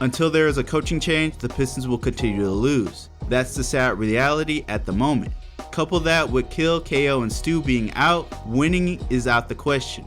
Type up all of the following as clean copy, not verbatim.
Until there is a coaching change, the Pistons will continue to lose. That's the sad reality at the moment. Couple that with Kill, KO, and Stu being out, winning is out the question.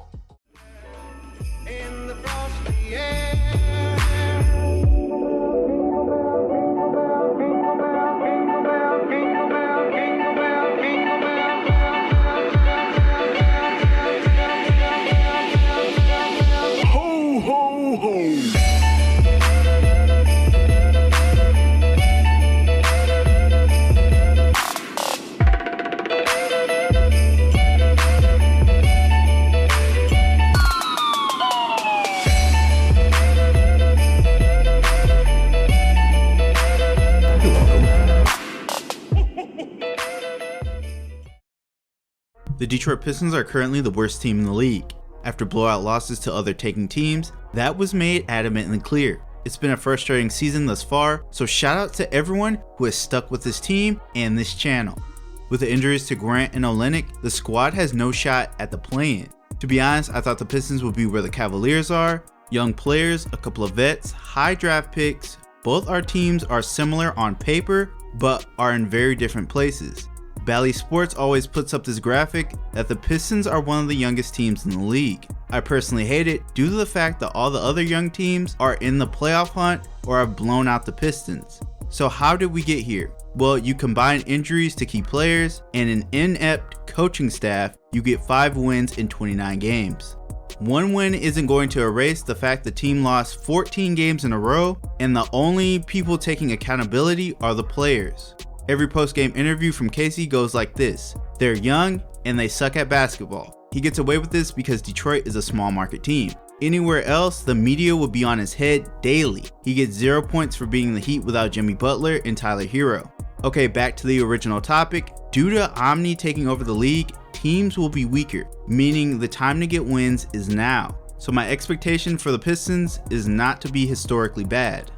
The Detroit Pistons are currently the worst team in the league. After blowout losses to other taking teams, that was made adamantly clear. It's been a frustrating season thus far, so shout out to everyone who has stuck with this team and this channel. With the injuries to Grant and Olynyk, the squad has no shot at the play-in. To be honest, I thought the Pistons would be where the Cavaliers are. Young players, a couple of vets, high draft picks. Both our teams are similar on paper, but are in very different places. Bally Sports always puts up this graphic that the Pistons are one of the youngest teams in the league. I personally hate it due to the fact that all the other young teams are in the playoff hunt or have blown out the Pistons. So how did we get here? Well, you combine injuries to key players and an inept coaching staff, you get 5 wins in 29 games. One win isn't going to erase the fact the team lost 14 games in a row, and the only people taking accountability are the players. Every post-game interview from Casey goes like this: they're young and they suck at basketball. He gets away with this because Detroit is a small market team. Anywhere else, the media would be on his head daily. He gets 0 points for beating the Heat without Jimmy Butler and Tyler Hero. Okay, back to the original topic. Due to Omni taking over the league, teams will be weaker, meaning the time to get wins is now. So my expectation for the Pistons is not to be historically bad.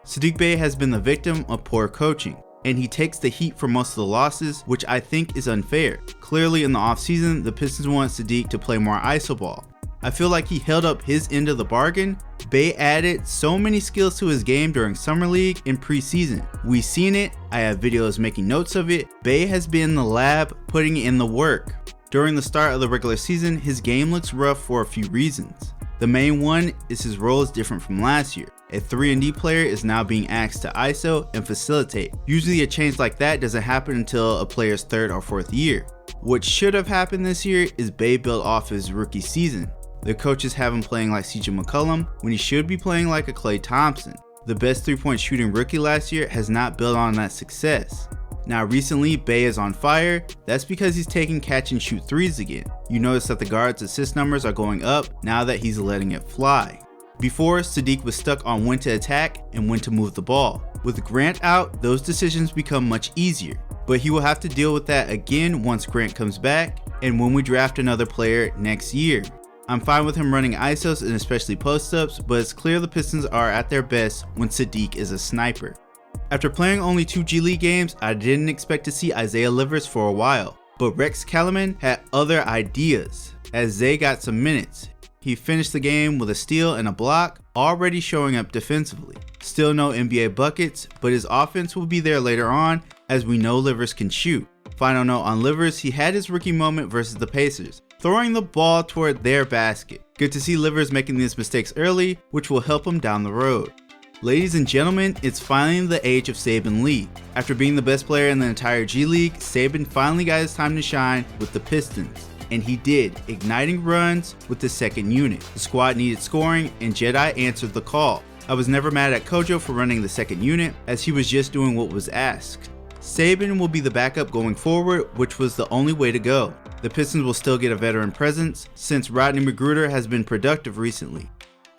Saddiq Bey has been the victim of poor coaching, and he takes the heat for most of the losses, which I think is unfair. Clearly in the offseason, the Pistons want Saddiq to play more iso ball. I feel like he held up his end of the bargain. Bey added so many skills to his game during Summer League and preseason. We've seen it, I have videos making notes of it. Bey has been in the lab putting in the work. During the start of the regular season, his game looks rough for a few reasons. The main one is his role is different from last year. A 3-and-D player is now being asked to ISO and facilitate. Usually a change like that doesn't happen until a player's 3rd or 4th year. What should have happened this year is Bey built off his rookie season. The coaches have him playing like CJ McCollum when he should be playing like a Klay Thompson. The best 3-point shooting rookie last year has not built on that success. Now recently, Bey is on fire. That's because he's taking catch and shoot threes again. You notice that the guard's assist numbers are going up now that he's letting it fly. Before, Saddiq was stuck on when to attack and when to move the ball. With Grant out, those decisions become much easier. But he will have to deal with that again once Grant comes back and when we draft another player next year. I'm fine with him running ISOs and especially post-ups, but it's clear the Pistons are at their best when Saddiq is a sniper. After playing only 2 G League games, I didn't expect to see Isaiah Livers for a while, but Rex Kellerman had other ideas. As Zay got some minutes, he finished the game with a steal and a block, already showing up defensively. Still no NBA buckets, but his offense will be there later on, as we know Livers can shoot. Final note on Livers, he had his rookie moment versus the Pacers, throwing the ball toward their basket. Good to see Livers making these mistakes early, which will help him down the road. Ladies and gentlemen, it's finally the age of Saben Lee. After being the best player in the entire G League, Saben finally got his time to shine with the Pistons. And he did, igniting runs with the second unit. The squad needed scoring, and Jedi answered the call. I was never mad at Kojo for running the second unit, as he was just doing what was asked. Saben will be the backup going forward, which was the only way to go. The Pistons will still get a veteran presence, since Rodney McGruder has been productive recently.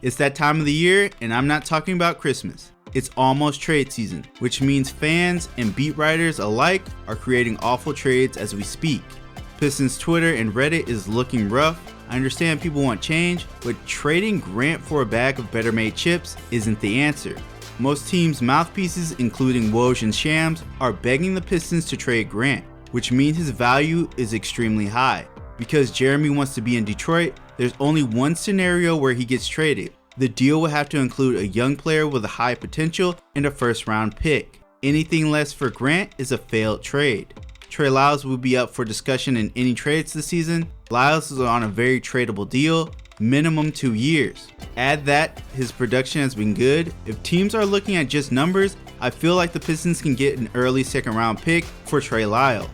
It's that time of the year, and I'm not talking about Christmas. It's almost trade season, which means fans and beat writers alike are creating awful trades as we speak. Pistons Twitter and Reddit is looking rough. I understand people want change, but trading Grant for a bag of better made chips isn't the answer. Most teams' mouthpieces, including Woj and Shams, are begging the Pistons to trade Grant, which means his value is extremely high. Because Jeremy wants to be in Detroit, there's only one scenario where he gets traded. The deal will have to include a young player with a high potential and a first round pick. Anything less for Grant is a failed trade. Trey Lyles will be up for discussion in any trades this season. Lyles is on a very tradable deal, minimum 2 years. Add that his production has been good. If teams are looking at just numbers, I feel like the Pistons can get an early second round pick for Trey Lyles.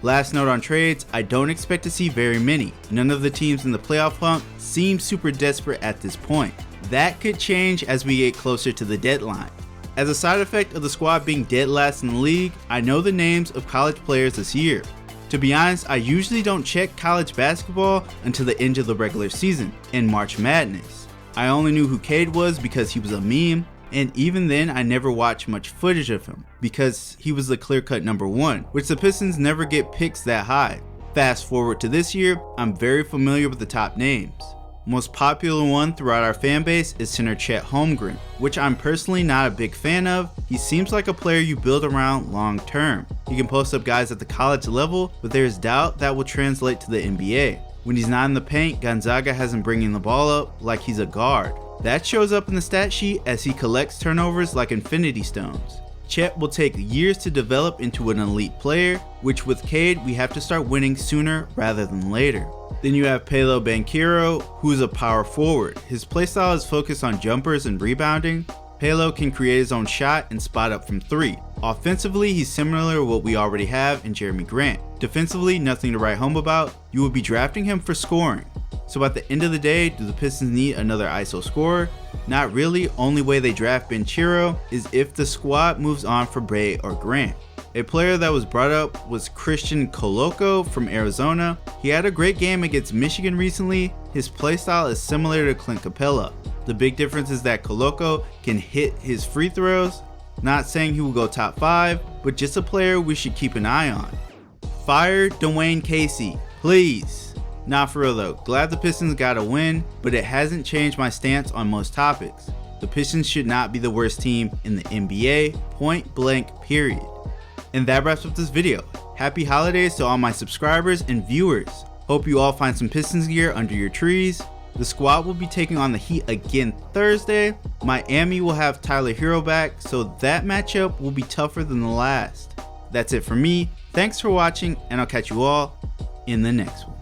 Last note on trades, I don't expect to see very many. None of the teams in the playoff hunt seem super desperate at this point. That could change as we get closer to the deadline. As a side effect of the squad being dead last in the league, I know the names of college players this year. To be honest, I usually don't check college basketball until the end of the regular season, in March Madness. I only knew who Cade was because he was a meme, and even then I never watched much footage of him because he was the clear-cut number 1, which the Pistons never get picks that high. Fast forward to this year, I'm very familiar with the top names. Most popular one throughout our fan base is center Chet Holmgren, which I'm personally not a big fan of. He seems like a player you build around long term. He can post up guys at the college level, but there's doubt that will translate to the NBA. When he's not in the paint, Gonzaga has him bringing the ball up like he's a guard. That shows up in the stat sheet as he collects turnovers like infinity stones. Chet will take years to develop into an elite player, which with Cade we have to start winning sooner rather than later. Then you have Paolo Banchero, who's a power forward. His playstyle is focused on jumpers and rebounding. Paolo can create his own shot and spot up from 3. Offensively, he's similar to what we already have in Jeremy Grant. Defensively, nothing to write home about. You will be drafting him for scoring. So at the end of the day, do the Pistons need another ISO scorer? Not really. Only way they draft Banchero is if the squad moves on for Bey or Grant. A player that was brought up was Christian Koloko from Arizona. He had a great game against Michigan recently. His playstyle is similar to Clint Capella. The big difference is that Koloko can hit his free throws. Not saying he will go top 5, but just a player we should keep an eye on. Fire Dwayne Casey, please. Nah, for real though, glad the Pistons got a win, but it hasn't changed my stance on most topics. The Pistons should not be the worst team in the NBA, point blank period. And that wraps up this video. Happy holidays to all my subscribers and viewers. Hope you all find some Pistons gear under your trees. The squad will be taking on the Heat again Thursday. Miami will have Tyler Hero back, so that matchup will be tougher than the last. That's it for me. Thanks for watching, and I'll catch you all in the next one.